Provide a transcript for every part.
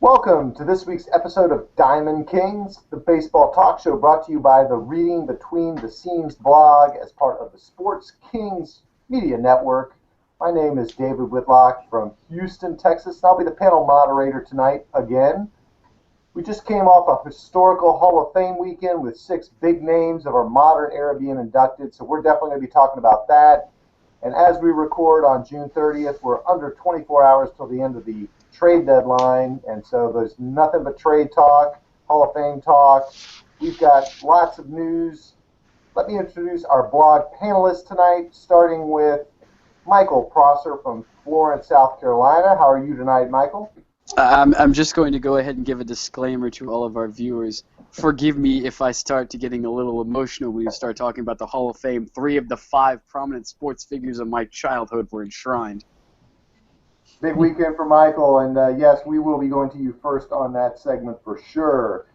Welcome to this week's episode of Diamond Kings, the baseball talk show brought to you by the Reading Between the Seams blog as part of the Sports Kings Media Network. My name is David Whitlock from Houston, Texas, and I'll be the panel moderator tonight again. We just came off a historical Hall of Fame weekend with 6 big names of our modern era being inducted, so we're definitely going to be talking about that. And as we record on June 30th, we're under 24 hours till the end of the trade deadline, and so there's nothing but trade talk, Hall of Fame talk. We've got lots of news. Let me introduce our blog panelists tonight, starting with Michael Prosser from Florence, South Carolina. How are you tonight, Michael? I'm just going to go ahead and give a disclaimer to all of our viewers. Forgive me if I start to getting a little emotional when you start talking about the Hall of Fame. 3 of the 5 prominent sports figures of my childhood were enshrined. Big weekend for Michael, and yes, we will be going to you first on that segment for sure.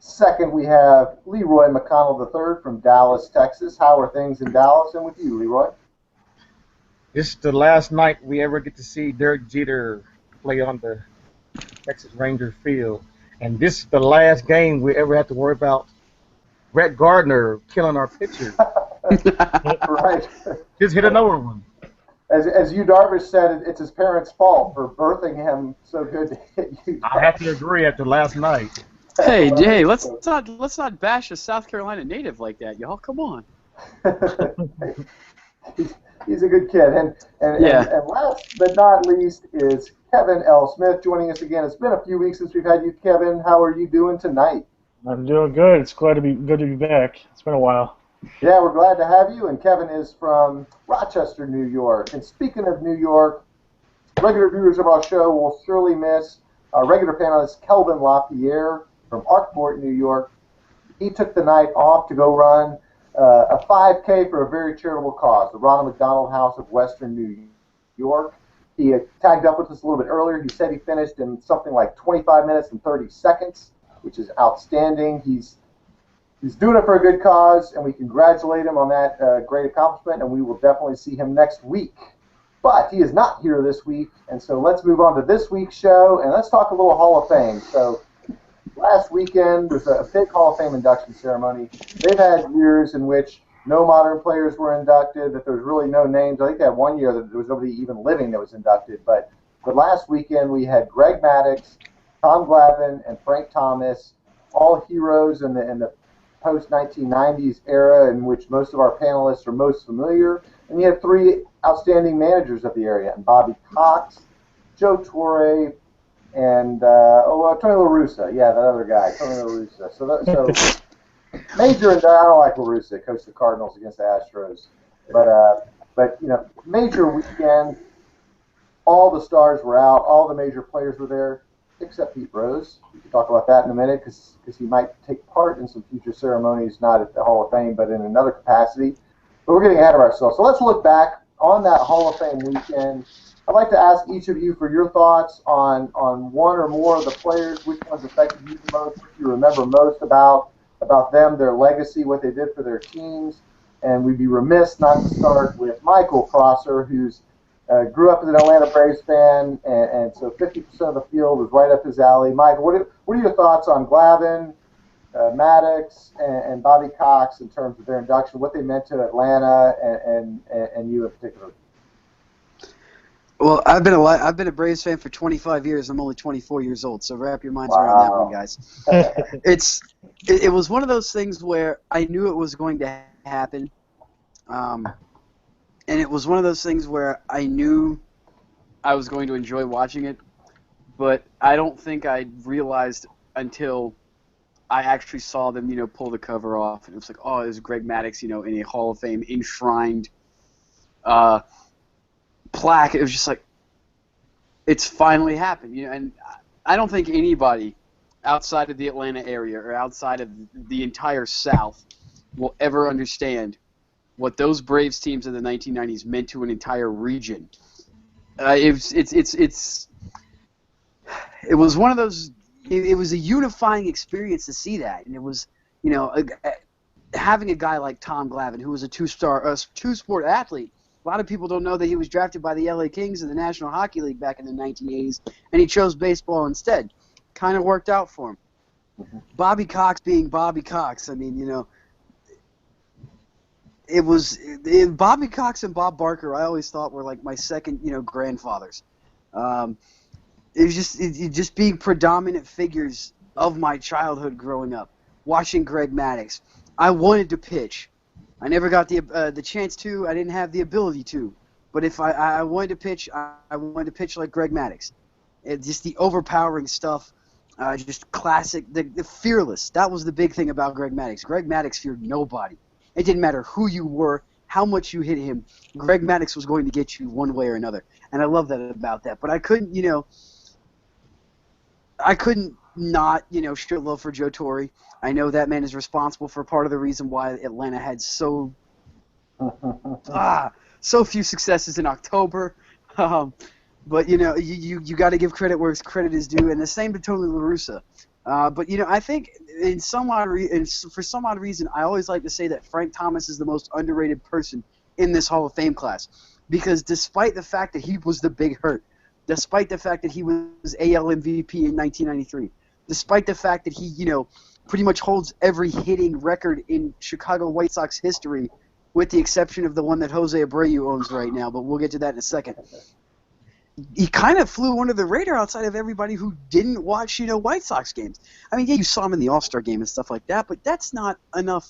Second, we have Leroy McConnell III from Dallas, Texas. How are things in Dallas, and with you, Leroy? This is the last night we ever get to see Derek Jeter play on the Texas Rangers field, and this is the last game we ever have to worry about Brett Gardner killing our pitcher. Right. Just hit another one. As Yu Darvish said, it's his parents' fault for birthing him so good to hit you. I have to agree after last night. Hey, let's not bash a South Carolina native like that, y'all. Come on. He's a good kid, and last but not least is Kevin L. Smith joining us again. It's been a few weeks since we've had you, Kevin. How are you doing tonight? I'm doing good. It's good to be back. It's been a while. Yeah, we're glad to have you. And Kevin is from Rochester, New York. And speaking of New York, regular viewers of our show will surely miss our regular panelist Kelvin LaPierre from Arkport, New York. He took the night off to go run a 5K for a very charitable cause, the Ronald McDonald House of Western New York. He had tagged up with us a little bit earlier. He said he finished in something like 25 minutes and 30 seconds, which is outstanding. He's doing it for a good cause, and we congratulate him on that great accomplishment, and we will definitely see him next week. But he is not here this week, and so let's move on to this week's show, and let's talk a little Hall of Fame. So last weekend was a big Hall of Fame induction ceremony. They've had years in which no modern players were inducted, that there was really no names. I think they had one year that there was nobody even living that was inducted. But last weekend we had Greg Maddux, Tom Glavine, and Frank Thomas, all heroes in the post-1990s era in which most of our panelists are most familiar. And you have 3 outstanding managers of the area, and Bobby Cox, Joe Torre, and Tony LaRussa. Yeah, that other guy, Tony LaRussa. So major, and I don't like LaRussa, coached the Cardinals against the Astros. But you know, major weekend, all the stars were out, all the major players were there, except Pete Rose. We can talk about that in a minute because he might take part in some future ceremonies, not at the Hall of Fame, but in another capacity. But we're getting ahead of ourselves. So let's look back on that Hall of Fame weekend. I'd like to ask each of you for your thoughts on one or more of the players, which ones affected you the most, what you remember most about them, their legacy, what they did for their teams. And we'd be remiss not to start with Michael Prosser, who's grew up as an Atlanta Braves fan, and so 50% of the field was right up his alley. Mike, what are your thoughts on Glavine, Maddux, and Bobby Cox in terms of their induction, what they meant to Atlanta and you in particular? Well, I've been a Braves fan for 25 years. I'm only 24 years old, so wrap your minds around that one, guys. It was one of those things where I knew it was going to happen. And it was one of those things where I knew I was going to enjoy watching it, but I don't think I realized until I actually saw them, pull the cover off, and it was like, oh, it was Greg Maddux, in a Hall of Fame enshrined plaque. It was just like, it's finally happened, and I don't think anybody outside of the Atlanta area or outside of the entire South will ever understand what those Braves teams in the 1990s meant to an entire region. It was one of those. It was a unifying experience to see that, and it was, having a guy like Tom Glavine, who was a two-sport athlete. A lot of people don't know that he was drafted by the LA Kings in the National Hockey League back in the 1980s, and he chose baseball instead. kind of worked out for him. Bobby Cox being Bobby Cox, I mean, Bobby Cox and Bob Barker, I always thought were like my second, grandfathers. It was just being predominant figures of my childhood growing up. Watching Greg Maddux, I wanted to pitch. I never got the chance to. I didn't have the ability to. But if I wanted to pitch, I wanted to pitch like Greg Maddux. Just the overpowering stuff, just classic, the fearless. That was the big thing about Greg Maddux. Greg Maddux feared nobody. It didn't matter who you were, how much you hit him. Greg Maddux was going to get you one way or another, and I love that about that. But I couldn't not, show love for Joe Torre. I know that man is responsible for part of the reason why Atlanta had so few successes in October. But you got to give credit where credit is due, and the same to Tony LaRussa. But I think for some odd reason, I always like to say that Frank Thomas is the most underrated person in this Hall of Fame class, because despite the fact that he was the big hurt, despite the fact that he was AL MVP in 1993, despite the fact that he pretty much holds every hitting record in Chicago White Sox history, with the exception of the one that Jose Abreu owns right now, but we'll get to that in a second. He kind of flew under the radar outside of everybody who didn't watch, White Sox games. I mean, yeah, you saw him in the All-Star game and stuff like that, but that's not enough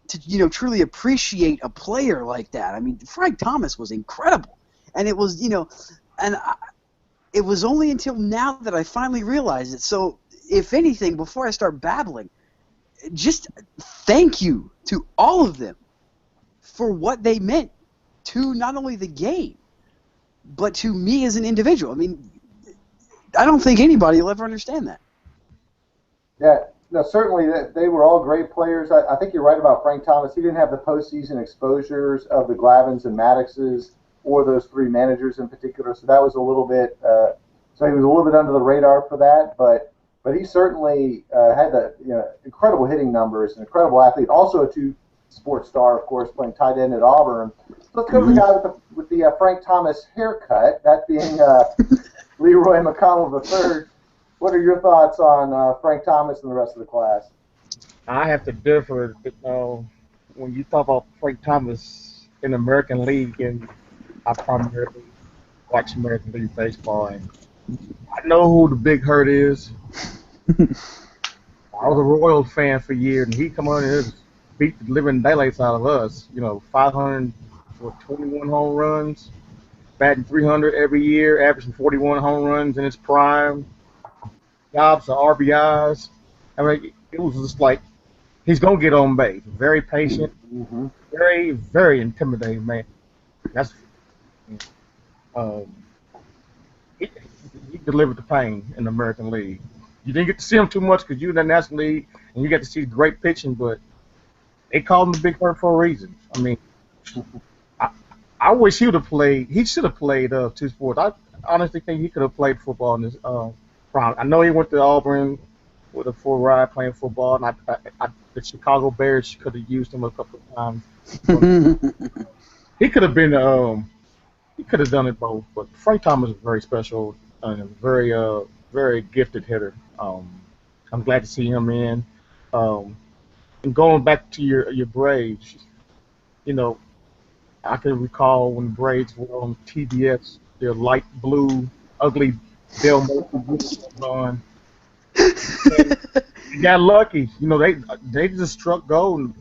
to, truly appreciate a player like that. I mean, Frank Thomas was incredible, and it was, it was only until now that I finally realized it. So, if anything, before I start babbling, just thank you to all of them for what they meant to not only the game, but to me as an individual. I mean, I don't think anybody will ever understand that. Yeah, no, certainly they were all great players. I think you're right about Frank Thomas. He didn't have the postseason exposures of the Glavines and Madduxes or those three managers in particular, so that was a little bit. So he was a little bit under the radar for that, but he certainly had the incredible hitting numbers, an incredible athlete, also a two-sport star, of course, playing tight end at Auburn. Let's go to the guy with the Frank Thomas haircut, that being Leroy McConnell III. What are your thoughts on Frank Thomas and the rest of the class? I have to differ. When you talk about Frank Thomas in the American League, and I primarily watch American League baseball, and I know who the Big Hurt is. I was a Royals fan for years, and he come on and just beat the living daylights out of us. 521 home runs, batting 300 every year, averaging 41 home runs in his prime. Jobs of RBIs. I mean, it was just like he's gonna get on base. Very patient, very, very intimidating man. That's he delivered the pain in the American League. You didn't get to see him too much because you were in the National League and you got to see great pitching, but they called him the Big Hurt for a reason. I mean, I wish he would have played. He should have played two sports. I honestly think he could have played football in his prime. I know he went to Auburn with a full ride playing football, and the Chicago Bears could have used him a couple of times. He could have been. He could have done it both, but Frank Thomas is very special and very, very gifted hitter. I'm glad to see him in. And going back to your Braves, I can recall when the Braves were on TBS, their light blue, ugly Del Monte on. They got lucky. They just struck gold,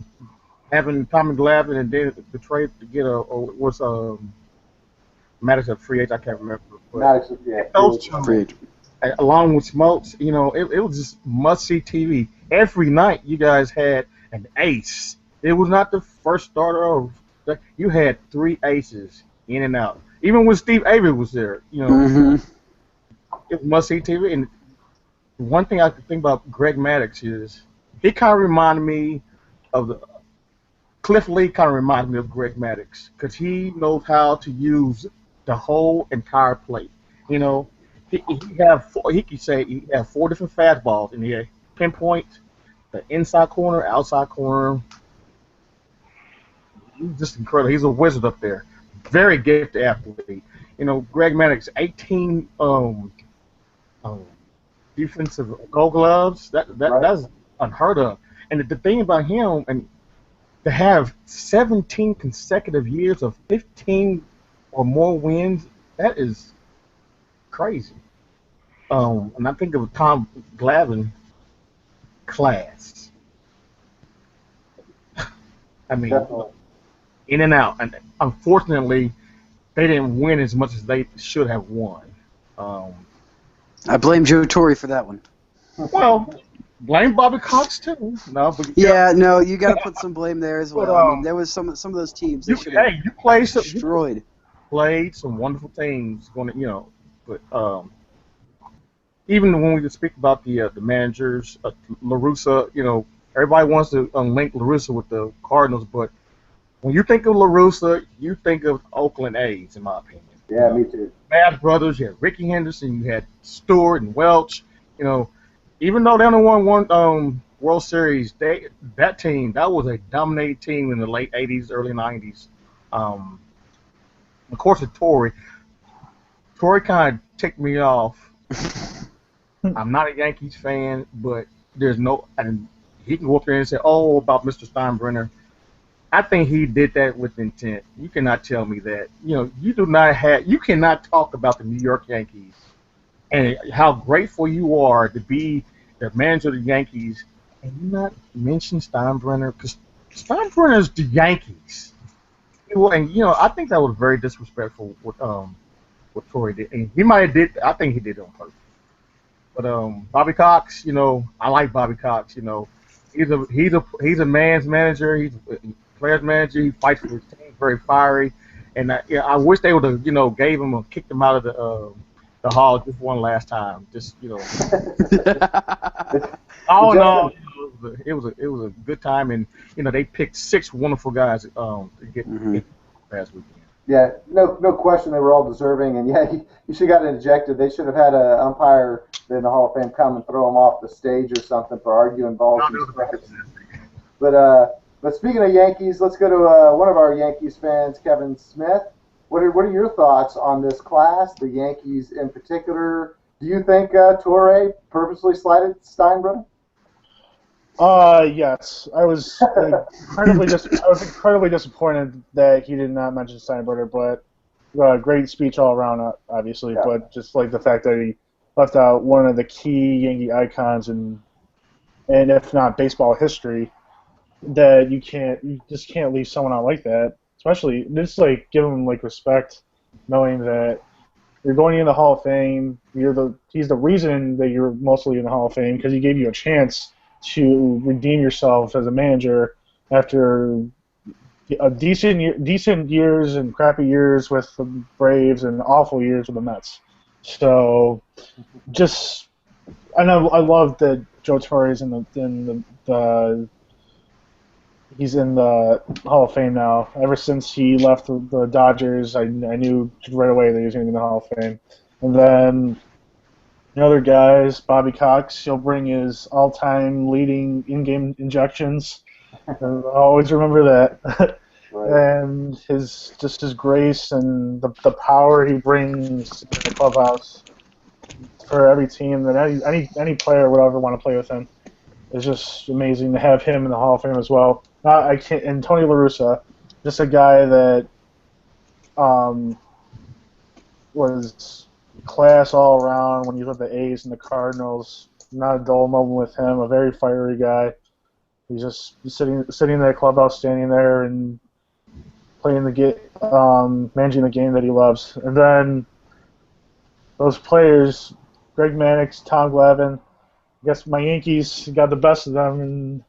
having Tommy Glavine and then the trade to get Maddux a free agent, I can't remember. Maddux, yeah. Those two, along with Smokes, it was just must-see TV. Every night you guys had an ace. It was not the first starter. You had three aces in and out. Even when Steve Avery was there, it was must-see TV. And one thing I could think about Greg Maddux is he kind of reminded me of Cliff Lee kind of reminded me of Greg Maddux because he knows how to use the whole entire plate. He could say he had four different fastballs, and he had pinpoint, the inside corner, outside corner. He's just incredible. He's a wizard up there. Very gifted athlete. Greg Maddux, 18 defensive Gold Gloves. Right. That's unheard of. And the thing about him, and to have 17 consecutive years of 15 or more wins, that is crazy. And I think of Tom Glavine class. I mean, Definitely. in and out. And unfortunately, they didn't win as much as they should have won. I blame Joe Torre for that one. Well, blame Bobby Cox too. No, but Yeah, no, you got to put some blame there as well. But, I mean, there was some of those teams that should have you played some, destroyed. played some wonderful teams. But even when we speak about the managers, LaRussa, everybody wants to link LaRussa with the Cardinals, but when you think of LaRussa, you think of Oakland A's, in my opinion. Yeah, me too. Mad Brothers, you had Ricky Henderson, you had Stewart and Welch. Even though they only won one World Series, that team, that was a dominating team in the late 80s, early 90s. Of course, with Torre kind of ticked me off. I'm not a Yankees fan, but and he can go up there and say, oh, about Mr. Steinbrenner. I think he did that with intent. You cannot tell me that. You cannot talk about the New York Yankees and how grateful you are to be the manager of the Yankees, and you not mention Steinbrenner, because Steinbrenner's the Yankees. And I think that was very disrespectful what Torre did. And he might have did. I think he did it on purpose. But Bobby Cox, I like Bobby Cox. He's a man's manager. He's a player's manager. He fights for his team. Very fiery. And I wish they would have gave him or kicked him out of the hall just one last time. All in all, it was a good time, and they picked 6 wonderful guys to get past weekend. Yeah, no question they were all deserving, and yeah, you should have got ejected. They should have had an umpire in the Hall of Fame come and throw him off the stage or something for arguing balls and strikes. But speaking of Yankees, let's go to one of our Yankees fans, Kevin Smith. What are your thoughts on this class, the Yankees in particular? Do you think Torre purposely slighted Steinbrenner? Yes. I was incredibly disappointed that he did not mention Steinbrenner, but great speech all around, obviously. Yeah. But just like the fact that he left out one of the key Yankee icons and if not baseball history, that you just can't leave someone out like that. Especially just like give him respect, knowing that you're going in the Hall of Fame. He's the reason that you're mostly in the Hall of Fame because he gave you a chance to redeem yourself as a manager after a decent years and crappy years with the Braves and awful years with the Mets. So, I love that Joe Torre is he's in the Hall of Fame now. Ever since he left the Dodgers, I knew right away that he was going to be in the Hall of Fame. And then the other guys, Bobby Cox, he'll bring his all-time leading in-game injections. And I always remember that. Right. And his grace and the power he brings in the clubhouse for every team that any player would ever want to play with him. It's just amazing to have him in the Hall of Fame as well. And Tony LaRussa, just a guy that was class all around when you look at the A's and the Cardinals. Not a dull moment with him. A very fiery guy. He's just sitting in that clubhouse, standing there and playing managing the game that he loves. And then those players, Greg Maddux, Tom Glavine. I guess my Yankees got the best of them in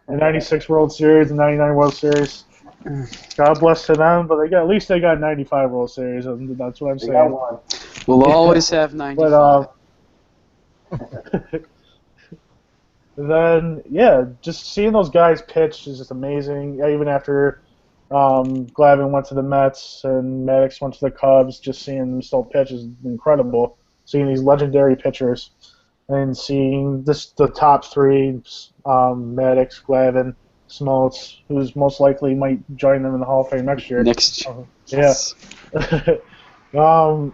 the 96 World Series and 99 World Series. God bless to them, but at least they got 95 World Series, and that's what I'm saying. We'll always have 95. But then, just seeing those guys pitch is just amazing. Even after Glavine went to the Mets and Maddux went to the Cubs, just seeing them still pitch is incredible. Seeing these legendary pitchers. And seeing the top 3, Maddux, Glavine, Smoltz, who's most likely might join them in the Hall of Fame next year. Yes. Yeah.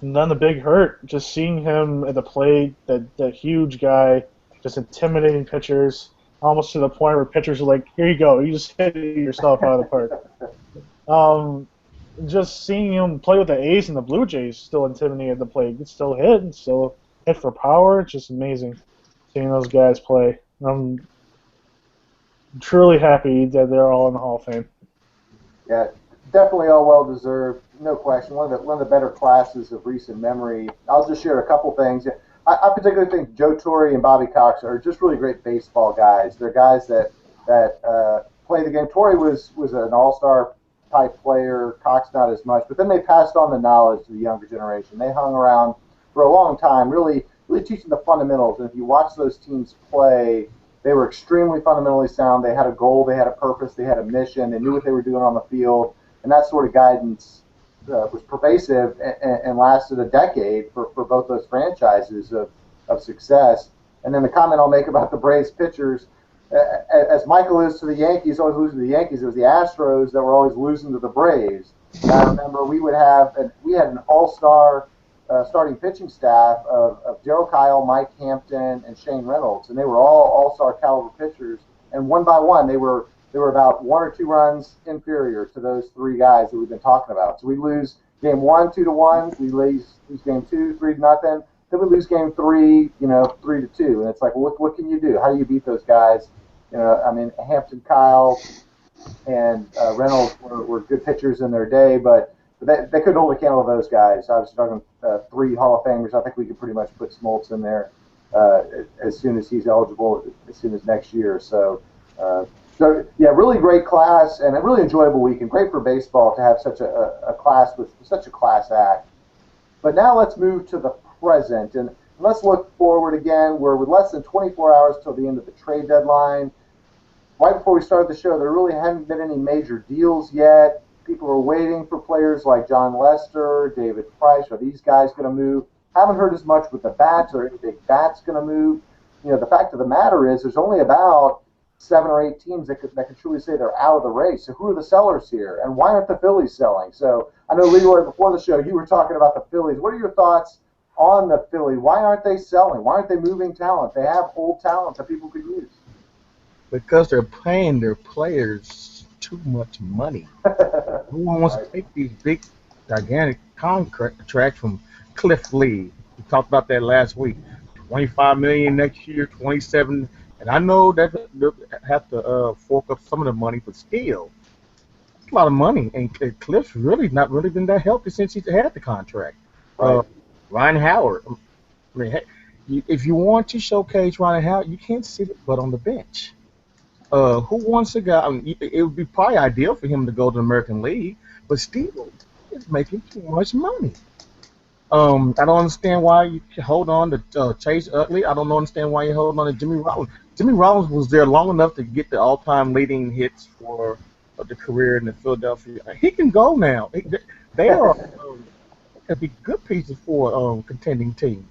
And then the big hurt, just seeing him at the plate, that huge guy, just intimidating pitchers, almost to the point where pitchers are like, "Here you go, you just hit yourself out of the park." Just seeing him play with the A's and the Blue Jays, still intimidating at the plate. He still hit, and still hit for power. It's just amazing seeing those guys play. I'm truly happy that they're all in the Hall of Fame. Yeah, definitely all well deserved, no question. One of the better classes of recent memory. I'll just share a couple things. I particularly think Joe Torre and Bobby Cox are just really great baseball guys. They're guys that play the game. Torre was an all-star type player, Cox not as much, but then they passed on the knowledge to the younger generation. They hung around for a long time, really teaching the fundamentals. And if you watch those teams play, they were extremely fundamentally sound. They had a goal, they had a purpose, they had a mission, they knew what they were doing on the field, and that sort of guidance was pervasive and lasted a decade for both those franchises of success. And then the comment I'll make about the Braves pitchers, as Michael is to the Yankees, always losing to the Yankees, it was the Astros that were always losing to the Braves. And I remember we had an all-star starting pitching staff of Darryl Kyle, Mike Hampton, and Shane Reynolds, and they were all all-star caliber pitchers. And one by one, they were about 1 or 2 runs inferior to those 3 guys that we've been talking about. So we lose game 1, 2-1. We lose game 2, 3-0. Then we lose game 3, 3-2. And it's like, well, what can you do? How do you beat those guys? I mean, Hampton, Kyle, and Reynolds were good pitchers in their day, but they couldn't hold a candle to those guys. I was talking 3 Hall of Famers. I think we could pretty much put Smoltz in there as soon as he's eligible, as soon as next year. So yeah, really great class and a really enjoyable weekend. Great for baseball to have such a class with such a class act. But now let's move to the present, and let's look forward again. We're with less than 24 hours till the end of the trade deadline. Right before we started the show, there really hadn't been any major deals yet. People are waiting for players like Jon Lester, David Price. Are these guys going to move? Haven't heard as much with the bats. Are any big bats going to move? The fact of the matter is there's only about 7 or 8 teams that could truly say they're out of the race. So who are the sellers here? And why aren't the Phillies selling? So I know, Leroy, before the show, you were talking about the Phillies. What are your thoughts on the Phillies? Why aren't they selling? Why aren't they moving talent? They have old talent that people could use. Because they're paying their players too much money. Who wants to take these big, gigantic contracts from Cliff Lee? We talked about that last week. $25 million next year, 27, and I know that they'll have to fork up some of the money, but still, it's a lot of money. And Cliff's really not really been that healthy since he's had the contract. Right. Ryan Howard. I mean, if you want to showcase Ryan Howard, you can't sit but on the bench. Who wants a guy? I mean, it would be probably ideal for him to go to the American League, but still, it's making too much money. I don't understand why you hold on to Chase Utley. I don't understand why you hold on to Jimmy Rollins. Jimmy Rollins was there long enough to get the all-time leading hits for the career in the Philadelphia. He can go now. They are could be good pieces for a contending team.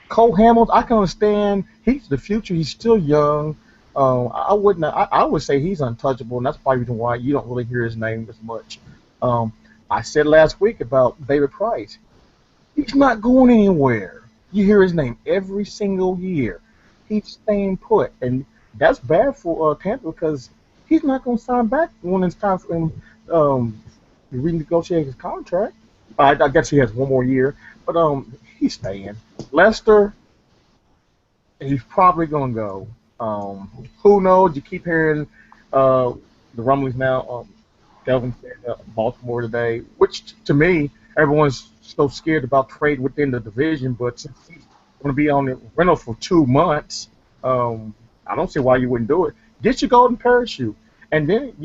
Cole Hamilton, I can understand. He's the future. He's still young. I would say he's untouchable, and that's probably the reason why you don't really hear his name as much. I said last week about David Price. He's not going anywhere. You hear his name every single year. He's staying put, and that's bad for Tampa because he's not going to sign back when it's time for him to renegotiate his contract. I guess he has 1 more year, but he's staying. Lester, he's probably going to go. Who knows? You keep hearing the rumblings now. Glavine said Baltimore today, which to me, everyone's so scared about trade within the division, but since he's going to be on the rental for 2 months, I don't see why you wouldn't do it. Get your golden parachute. And then,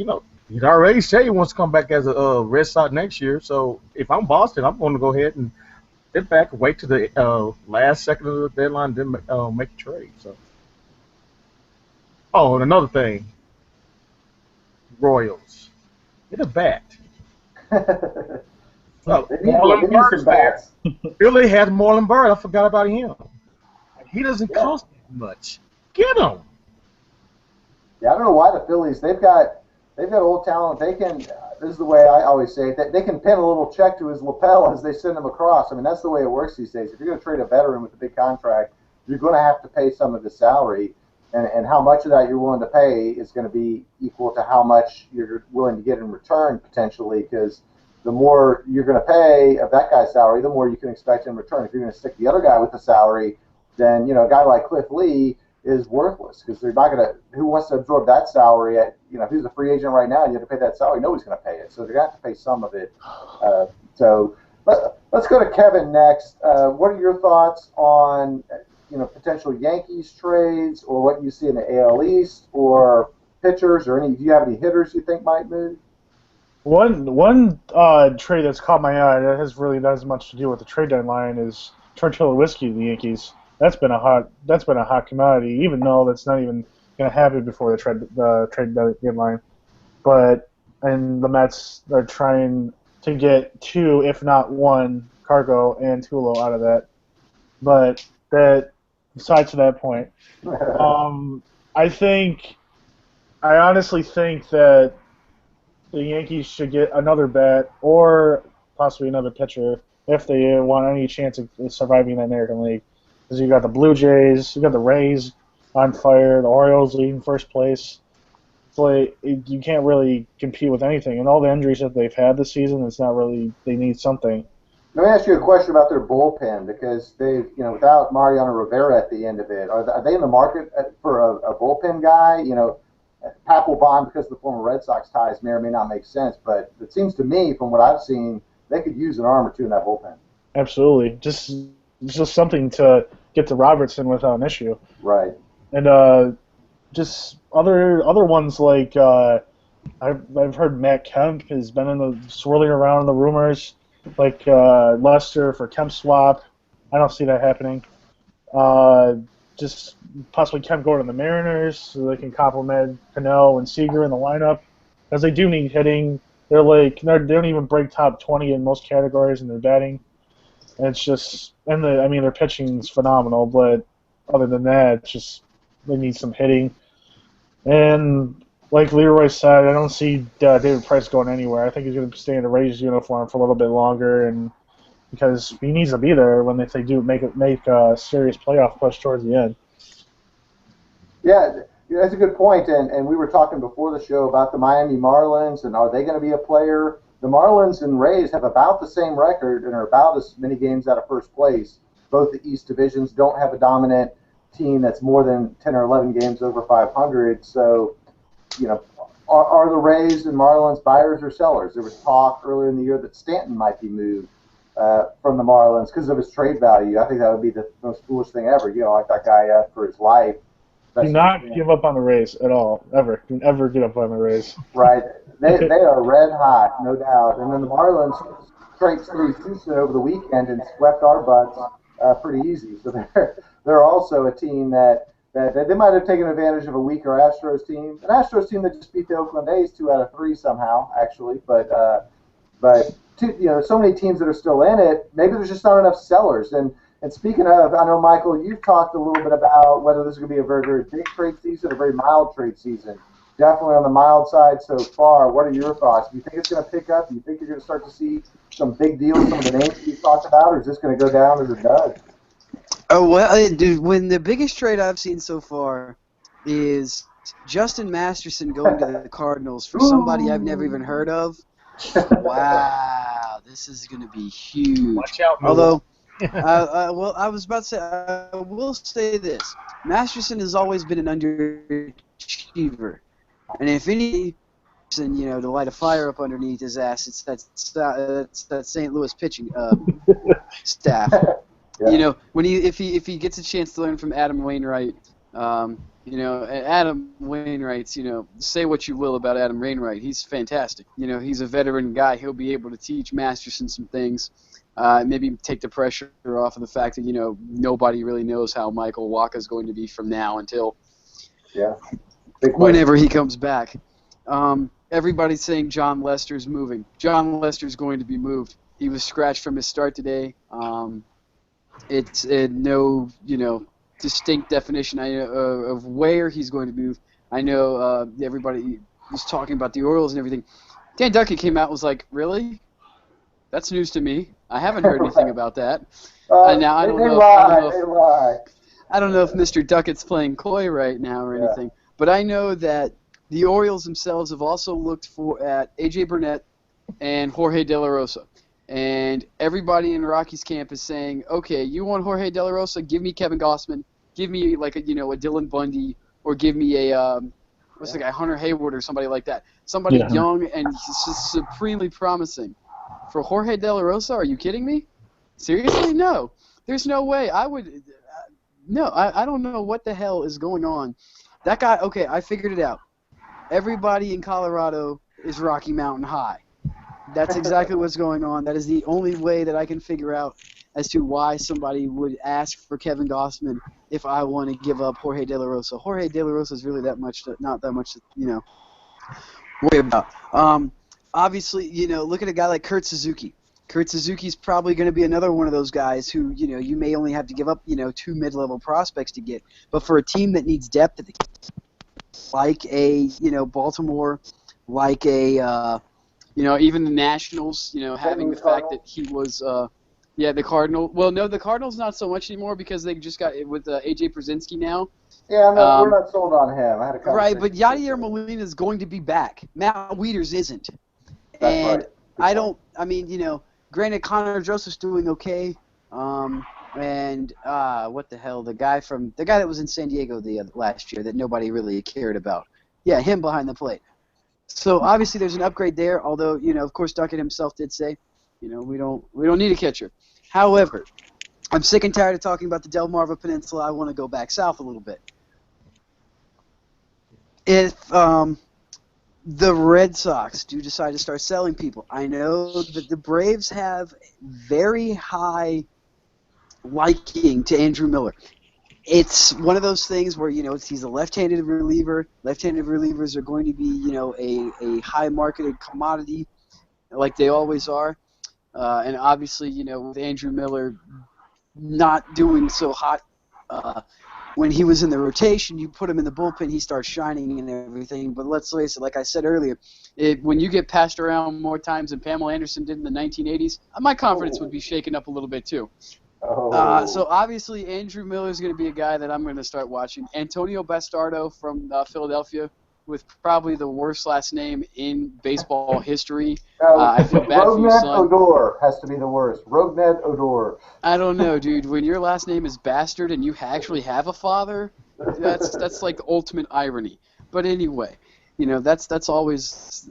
he's already said he wants to come back as a Red Sox next year, so if I'm Boston, I'm going to go ahead and sit back and wait to the last second of the deadline, then make a trade. So. Oh, and another thing, Royals. Get a bat. Marlon Bird's there. Philly has Marlon Bird. I forgot about him. He doesn't cost much. Get him. Yeah, I don't know why the Phillies. They've got they've got old talent. They can. This is the way I always say it. That they can pin a little check to his lapel as they send him across. I mean, that's the way it works these days. If you're going to trade a veteran with a big contract, you're going to have to pay some of his salary, and how much of that you're willing to pay is going to be equal to how much you're willing to get in return potentially. Because the more you're going to pay of that guy's salary, the more you can expect in return. If you're going to stick the other guy with the salary, then a guy like Cliff Lee is worthless because they're not going to. Who wants to absorb that salary? If he's a free agent right now and you have to pay that salary, nobody's going to pay it. So they're going to have to pay some of it. So let's go to Kevin next. What are your thoughts on potential Yankees trades, or what you see in the AL East, or pitchers, or do you have any hitters you think might move? One trade that's caught my eye that has really not as much to do with the trade deadline is Churchill Whiskey to the Yankees. That's been a hot commodity, even though that's not even going to happen before the trade deadline. And the Mets are trying to get 2, if not 1, Cargo and Tulo out of that. But besides that point, I honestly think that the Yankees should get another bat or possibly another pitcher if they want any chance of surviving the American League. Because you got the Blue Jays, you got the Rays on fire, the Orioles leading first place. It's like you can't really compete with anything, and all the injuries that they've had this season, it's not really. They need something. Let me ask you a question about their bullpen because they've, without Mariano Rivera at the end of it, are they in the market for a bullpen guy? Papelbon, because of the former Red Sox ties, may or may not make sense, but it seems to me, from what I've seen, they could use an arm or two in that bullpen. Absolutely, just something to get to Robertson without an issue. Right. And just other ones like I've heard Matt Kemp has been swirling around in the rumors, like Lester for Kemp swap. I don't see that happening. Just possibly Kemp going to the Mariners so they can complement Cano and Seager in the lineup, because they do need hitting. They don't even break top 20 in most categories in their batting. And it's just, their pitching is phenomenal, but other than that, it's just they need some hitting. And like Leroy said, I don't see David Price going anywhere. I think he's going to stay in the Rays uniform for a little bit longer, and because he needs to be there when they do make a serious playoff push towards the end. Yeah, that's a good point. And we were talking before the show about the Miami Marlins, and are they going to be a player? The Marlins and Rays have about the same record and are about as many games out of first place. Both the East divisions don't have a dominant team that's more than 10 or 11 games over 500. So, are the Rays and Marlins buyers or sellers? There was talk earlier in the year that Stanton might be moved from the Marlins because of his trade value. I think that would be the most foolish thing ever. Like that guy for his life. Do not give up on the Rays at all, ever. Do never give up on the Rays. Right. They are red hot, no doubt. And then the Marlins traipsed through Houston over the weekend and swept our butts pretty easy. So they're also a team that they might have taken advantage of a weaker Astros team. An Astros team that just beat the Oakland A's 2 out of 3 somehow, actually. But so many teams that are still in it, maybe there's just not enough sellers. And speaking of, I know, Michael, you've talked a little bit about whether this is going to be a very, very big trade season or a very mild trade season. Definitely on the mild side so far. What are your thoughts? Do you think it's going to pick up? Do you think you're going to start to see some big deals, some of the names you talked about, or is this going to go down as it does? Oh, well, dude, when the biggest trade I've seen so far is Justin Masterson going to the Cardinals for somebody I've never even heard of. Wow, this is going to be huge. Watch out, although, well, I was about to say, I will say this. Masterson has always been an underachiever. And if any reason, to light a fire up underneath his ass, it's that St. Louis pitching staff. Yeah. If he gets a chance to learn from Adam Wainwright, Adam Wainwright's, say what you will about Adam Wainwright, he's fantastic. He's a veteran guy. He'll be able to teach Masterson some things. Maybe take the pressure off of the fact that, nobody really knows how Michael Wacha's going to be from now until whenever he comes back. Everybody's saying Jon Lester's moving. Jon Lester's going to be moved. He was scratched from his start today. It's no, distinct definition of where he's going to move. I know everybody was talking about the Orioles and everything. Dan Duckett came out and was like, really? That's news to me. I haven't heard anything about that. Now I don't know. They lie. I don't know if Mr. Duckett's playing coy right now or anything, but I know that the Orioles themselves have also looked at A.J. Burnett and Jorge De La Rosa. And everybody in Rockies camp is saying, okay, you want Jorge De La Rosa? Give me Kevin Gausman. Give me like a Dylan Bundy, or give me a what's the guy, Hunter Hayward or somebody like that. Somebody young and just supremely promising. For Jorge De La Rosa, are you kidding me? Seriously? No. There's no way. I would. No, I don't know what the hell is going on. That guy. Okay, I figured it out. Everybody in Colorado is Rocky Mountain High. That's exactly what's going on. That is the only way that I can figure out as to why somebody would ask for Kevin Gausman if I want to give up Jorge De La Rosa. Jorge De La Rosa is really not that much to worry about. Obviously, look at a guy like Kurt Suzuki. Kurt Suzuki's probably going to be another one of those guys who, you may only have to give up, 2 mid-level prospects to get. But for a team that needs depth, like a, Baltimore, like a, even the Nationals, having the fact that he was, the Cardinal. Well, no, the Cardinals not so much anymore because they just got it with A.J. Przinsky now. Yeah, no, we're not sold on him. I had a conversation. Right, but Yadier Molina is going to be back. Matt Wieters isn't. That's right. Granted, Connor Joseph's doing okay. And what the hell, the guy that was in San Diego last year that nobody really cared about. Yeah, him behind the plate. So obviously there's an upgrade there. Although of course Duckett himself did say, we don't need a catcher. However, I'm sick and tired of talking about the Delmarva Peninsula. I want to go back south a little bit. If the Red Sox do decide to start selling people, I know that the Braves have very high liking to Andrew Miller. It's one of those things where, he's a left-handed reliever. Left-handed relievers are going to be, a high-marketed commodity like they always are. And obviously, with Andrew Miller not doing so hot when he was in the rotation, you put him in the bullpen, he starts shining and everything. But let's face it, like I said earlier, when you get passed around more times than Pamela Anderson did in the 1980s, my confidence would be shaken up a little bit too. So obviously Andrew Miller is going to be a guy that I'm going to start watching. Antonio Bastardo from Philadelphia, with probably the worst last name in baseball history. I feel bad for you, son. Odor has to be the worst. Rogned Odor. I don't know, dude. When your last name is Bastard and you actually have a father, that's like the ultimate irony. But anyway, that's always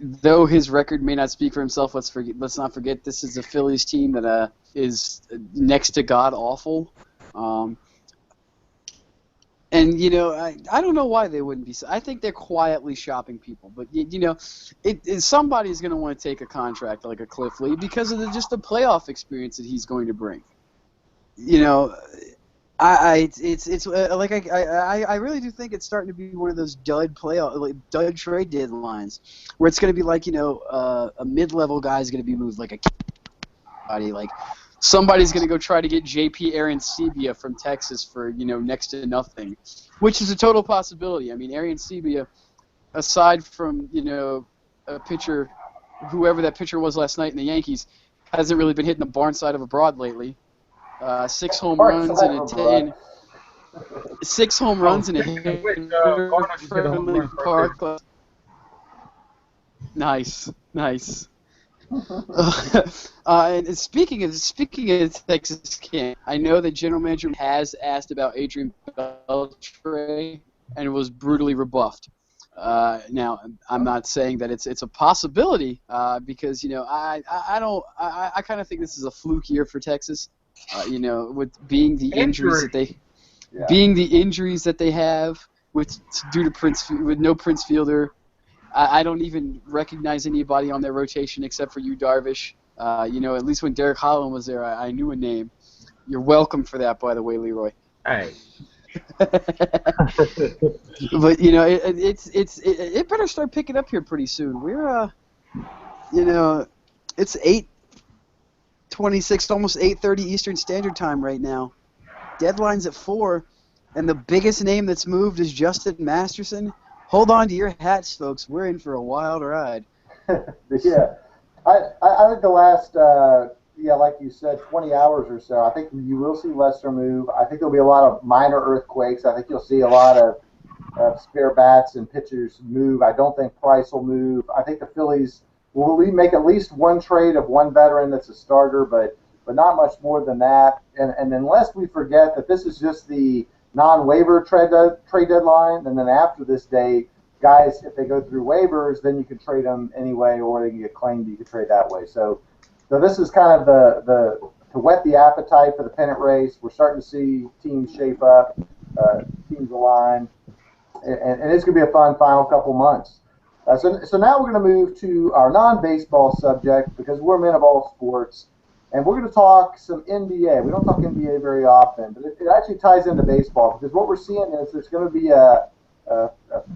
though his record may not speak for himself, let's not forget this is a Phillies team that is next to god awful. And, I don't know why they wouldn't be. I think they're quietly shopping people. But, somebody's going to want to take a contract like a Cliff Lee because of just the playoff experience that he's going to bring. I really do think it's starting to be one of those dud trade deadlines where it's going to be like, a mid-level guy is going to be moved like a somebody's going to go try to get J.P. Arancibia from Texas for, next to nothing, which is a total possibility. I mean, Arancibia, aside from, a pitcher, whoever that pitcher was last night in the Yankees, hasn't really been hitting the barn side of a broad lately. 6 home runs in a 10. 6 home runs in a friendly park. Nice. And speaking of Texas camp, I know that general manager has asked about Adrian Beltre and was brutally rebuffed. Now, I'm not saying that it's a possibility because I kind of think this is a fluke year for Texas. With being the injuries that they have due to with no Prince Fielder. I don't even recognize anybody on their rotation except for you, Darvish. At least when Derek Holland was there, I knew a name. You're welcome for that, by the way, Leroy. Hey. But it better start picking up here pretty soon. We're it's 8:26, almost 8:30 Eastern Standard Time right now. Deadline's at 4, and the biggest name that's moved is Justin Masterson. Hold on to your hats, folks. We're in for a wild ride. Yeah. I think the last, like you said, 20 hours or so, I think you will see Lester move. I think there'll be a lot of minor earthquakes. I think you'll see a lot of spare bats and pitchers move. I don't think Price will move. I think the Phillies will make at least one trade of one veteran that's a starter, but not much more than that. And unless we forget that this is just the non-waiver trade deadline, and then after this date, guys, if they go through waivers, then you can trade them anyway, or they can get claimed. You can trade that way. So this is kind of the to whet the appetite for the pennant race. We're starting to see teams shape up, teams align, and it's going to be a fun final couple months. So now we're going to move to our non-baseball subject because we're men of all sports, and we're going to talk some NBA. We don't talk NBA very often, but it actually ties into baseball because what we're seeing is there's going to be a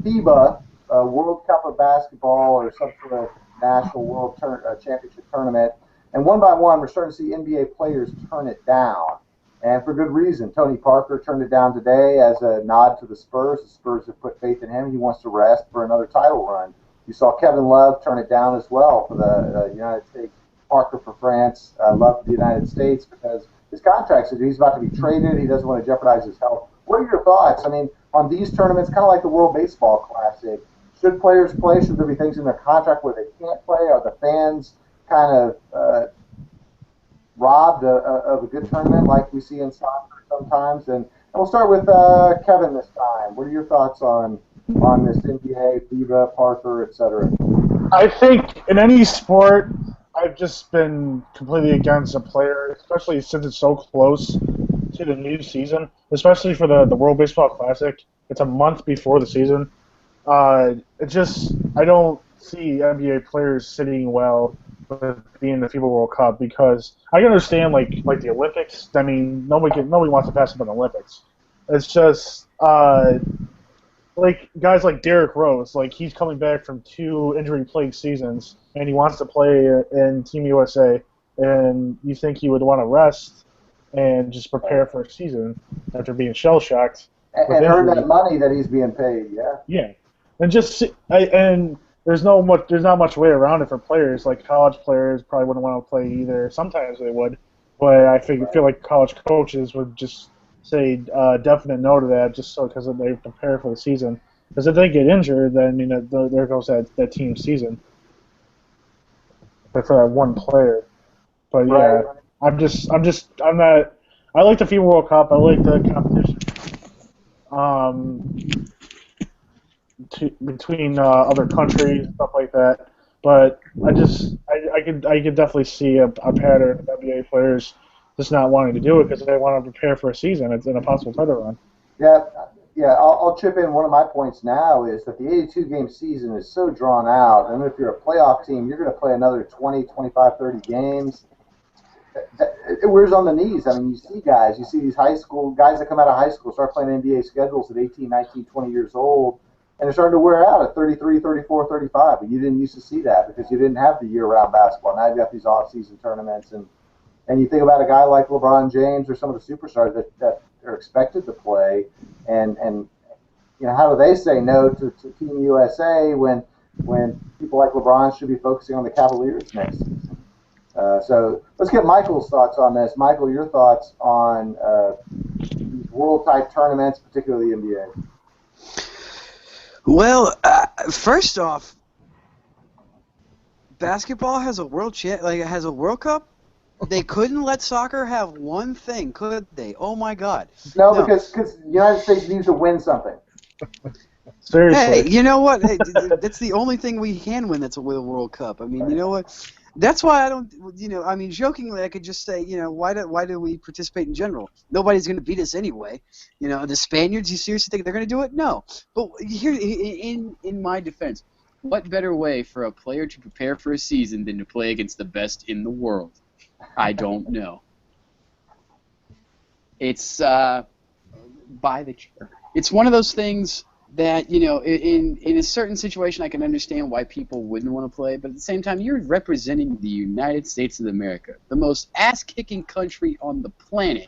FIBA World Cup of Basketball or some sort of national world championship tournament, and one by one we're starting to see NBA players turn it down, and for good reason. Tony Parker turned it down today as a nod to the Spurs. The Spurs have put faith in him. He wants to rest for another title run. You saw Kevin Love turn it down as well for the United States. Parker for France, Love for the United States because his contract says he's about to be traded. He doesn't want to jeopardize his health. What are your thoughts? I mean, on these tournaments, kind of like the World Baseball Classic, should players play? Should there be things in their contract where they can't play? Are the fans kind of robbed of a good tournament like we see in soccer sometimes? And we'll start with Kevin this time. What are your thoughts on this NBA, FIBA, Parker, etc.? I think in any sport, I've just been completely against a player, especially since it's so close to the new season, especially for the World Baseball Classic. It's a month before the season. I don't see NBA players sitting well with being in the FIBA World Cup because I can understand like the Olympics. I mean, nobody wants to pass up on the Olympics. It's just like guys like Derrick Rose, like he's coming back from 2 injury-plagued seasons, and he wants to play in Team USA, and you think he would want to rest and just prepare for a season after being shell-shocked. And earn that money that he's being paid, yeah. Yeah, and there's not much way around it for players. Like college players probably wouldn't want to play either. Sometimes they would, but I feel like college coaches would just say definite no to that just so because they prepare for the season. Because if they get injured, then there goes that team season. But for that one player. But yeah, I'm not. I like the FIBA World Cup. I like the competition. Between other countries, stuff like that. But I could definitely see a pattern of NBA players just not wanting to do it because they want to prepare for a season. It's an impossible title run. Yeah. I'll chip in. One of my points now is that the 82-game season is so drawn out, and if you're a playoff team, you're going to play another 20, 25, 30 games. It wears on the knees. I mean, you see these high school guys that come out of high school start playing NBA schedules at 18, 19, 20 years old, and they're starting to wear out at 33, 34, 35. But you didn't used to see that because you didn't have the year-round basketball. Now you've got these off-season tournaments, and you think about a guy like LeBron James or some of the superstars that are expected to play, and how do they say no to Team USA when people like LeBron should be focusing on the Cavaliers next season? So let's get Michael's thoughts on this. Michael, your thoughts on these world-type tournaments, particularly the NBA? Well, first off, basketball has a has a World Cup. They couldn't let soccer have one thing, could they? Oh my God! No. Because the United States needs to win something. Seriously. Hey, you know what? Hey, that's the only thing we can win. That's a World Cup. I mean, you know what? That's why I don't. I mean, jokingly, I could just say, why do we participate in general? Nobody's going to beat us anyway. The Spaniards. You seriously think they're going to do it? No. But here, in my defense, what better way for a player to prepare for a season than to play against the best in the world? I don't know. It's by the chair. It's one of those things that, in a certain situation I can understand why people wouldn't want to play, but at the same time, you're representing the United States of America, the most ass-kicking country on the planet.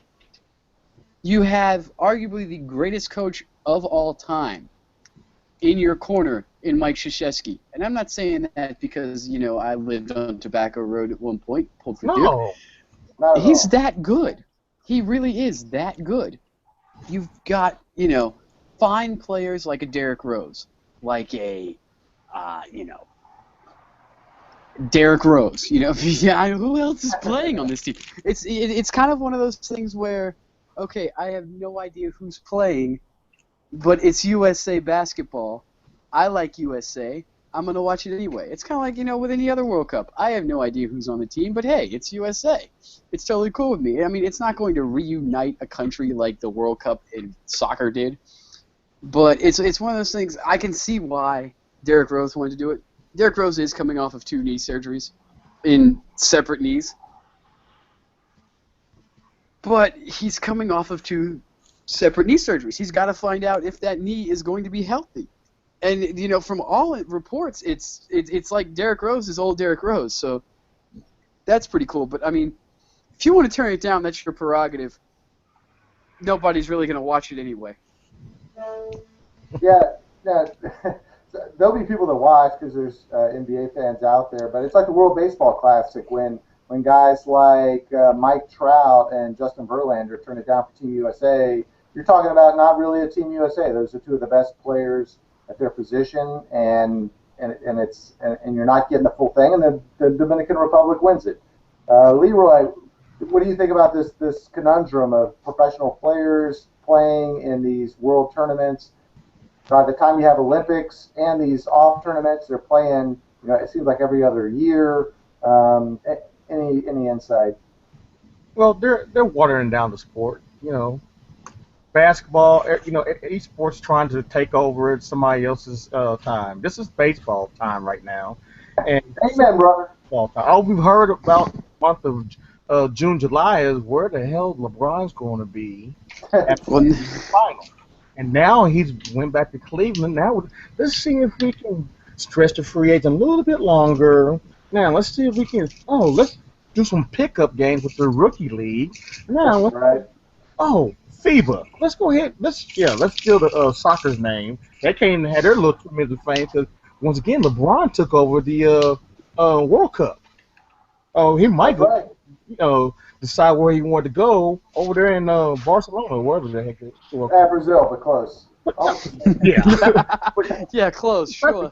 You have arguably the greatest coach of all time. in your corner in Mike Krzyzewski. And I'm not saying that because, you know, I lived on Tobacco Road at one point, pulled for Duke. No. He's that good. He really is that good. You've got, you know, fine players like a Derrick Rose, like a, you know, Derrick Rose. You know, who else is playing on this team? It's kind of one of those things where, okay, I have no idea who's playing, but it's USA basketball. I like USA. I'm going to watch it anyway. It's kind of like, you know, with any other World Cup. I have no idea who's on the team, but hey, it's USA. It's totally cool with me. I mean, it's not going to reunite a country like the World Cup in soccer did, but it's one of those things. I can see why Derrick Rose wanted to do it. Derrick Rose is coming off of 2 knee surgeries in separate knees, but he's coming off of 2 separate knee surgeries. He's got to find out if that knee is going to be healthy. And, you know, from all reports, it's like Derrick Rose is old Derrick Rose, so that's pretty cool. But, I mean, if you want to turn it down, that's your prerogative. Nobody's really going to watch it anyway. Yeah, there'll be people that watch because there's NBA fans out there, but it's like the World Baseball Classic when guys like Mike Trout and Justin Verlander turn it down for Team USA. You're talking about not really a Team USA. Those are 2 of the best players at their position, and you're not getting the full thing, and the Dominican Republic wins it. Leroy, what do you think about this conundrum of professional players playing in these world tournaments? By the time you have Olympics and these off tournaments, they're playing. You know, it seems like every other year. Any insight? Well, they're watering down the sport. You know, basketball. You know, each sport's trying to take over at somebody else's time. This is baseball time right now. And amen, brother. All we've heard about the month of June, July is where the hell LeBron's going to be at the final. And now he's went back to Cleveland. Now let's see if we can stretch the free agent a little bit longer. Now let's see if we can. Oh, let's do some pickup games with the rookie league. Now, right. Oh, FIBA. Let's go ahead. Let's steal the soccer's name. They came and had their little tremendous fame because once again LeBron took over the World Cup. Oh, he might go. You know, decide where he wanted to go over there in Barcelona, wherever the heck it was. Brazil, but close. Oh. Yeah. Yeah, close, sure.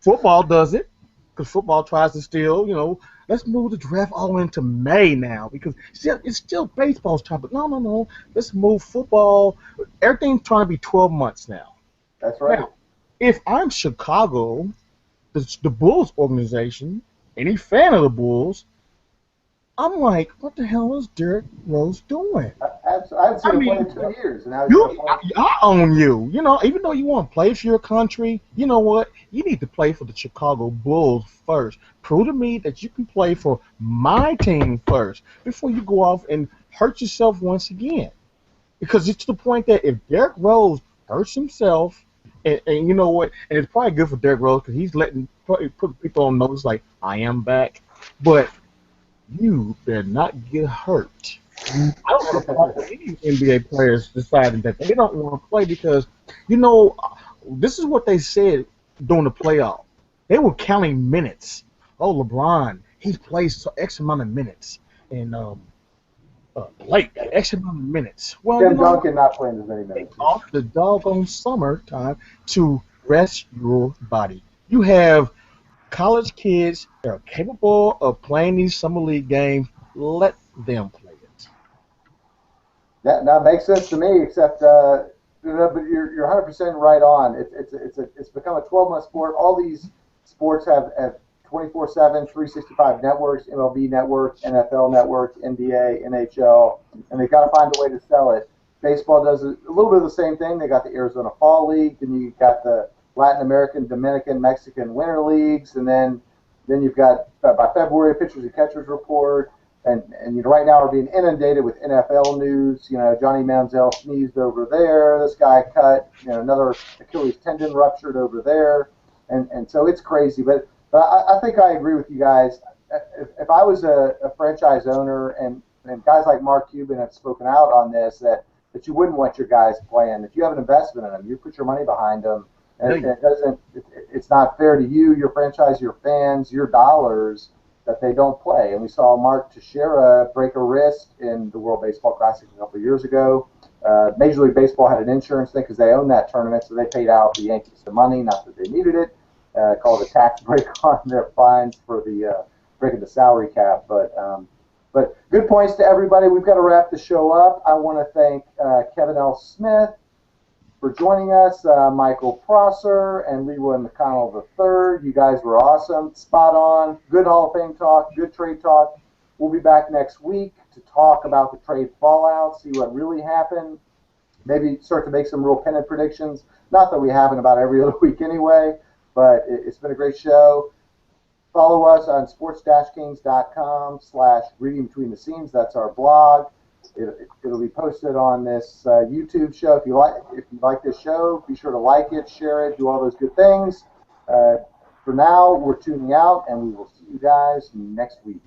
Football does it, because football tries to steal, you know, let's move the draft all into May now, because it's still baseball's time, but no, let's move football. Everything's trying to be 12 months now. That's right. Now, if I'm Chicago, the Bulls organization, any fan of the Bulls, I'm like, what the hell is Derrick Rose doing? I've seen him play in 2 years. And I own you. You know, even though you want to play for your country, you know what? You need to play for the Chicago Bulls first. Prove to me that you can play for my team first before you go off and hurt yourself once again. Because it's to the point that if Derrick Rose hurts himself, and you know what? And it's probably good for Derrick Rose because he's put people on notice like, I am back. But you better not get hurt. I don't want to follow any NBA players deciding that they don't want to play because, you know, this is what they said during the playoff. They were counting minutes. Oh, LeBron, he plays X amount of minutes. And Blake, X amount of minutes. Well, Tim Duncan not playing as many minutes. Off the doggone summertime to rest your body. You have college kids that are capable of playing these summer league games. Let them play it. That makes sense to me. Except, but you're 100% right on. It's become a 12-month sport. All these sports have 24/7, 365 networks: MLB Network, NFL Network, NBA, NHL, and they've got to find a way to sell it. Baseball does a little bit of the same thing. They got the Arizona Fall League, and you got the Latin American, Dominican, Mexican Winter Leagues, and then you've got by February pitchers and catchers report, and you know right now we're being inundated with NFL news. You know, Johnny Manziel sneezed over there. This guy cut, you know, another Achilles tendon ruptured over there, and so it's crazy. But I think I agree with you guys. If I was a franchise owner and guys like Mark Cuban have spoken out on this, that you wouldn't want your guys playing. If you have an investment in them, you put your money behind them. And it doesn't. It's not fair to you, your franchise, your fans, your dollars that they don't play. And we saw Mark Teixeira break a wrist in the World Baseball Classic a couple of years ago. Major League Baseball had an insurance thing because they owned that tournament, so they paid out the Yankees the money, not that they needed it. Called a tax break on their fines for the breaking the salary cap. But good points to everybody. We've got to wrap the show up. I want to thank Kevin L. Smith for joining us, Michael Prosser and Leroy McConnell III. You guys were awesome, spot on, good Hall of Fame talk, good trade talk. We'll be back next week to talk about the trade fallout, see what really happened, maybe start to make some real pennant predictions. Not that we haven't about every other week anyway, but it's been a great show. Follow us on sports-kings.com/reading between the scenes. That's our blog. It'll be posted on this YouTube show. If you like this show, be sure to like it, share it, do all those good things. For now, we're tuning out, and we will see you guys next week.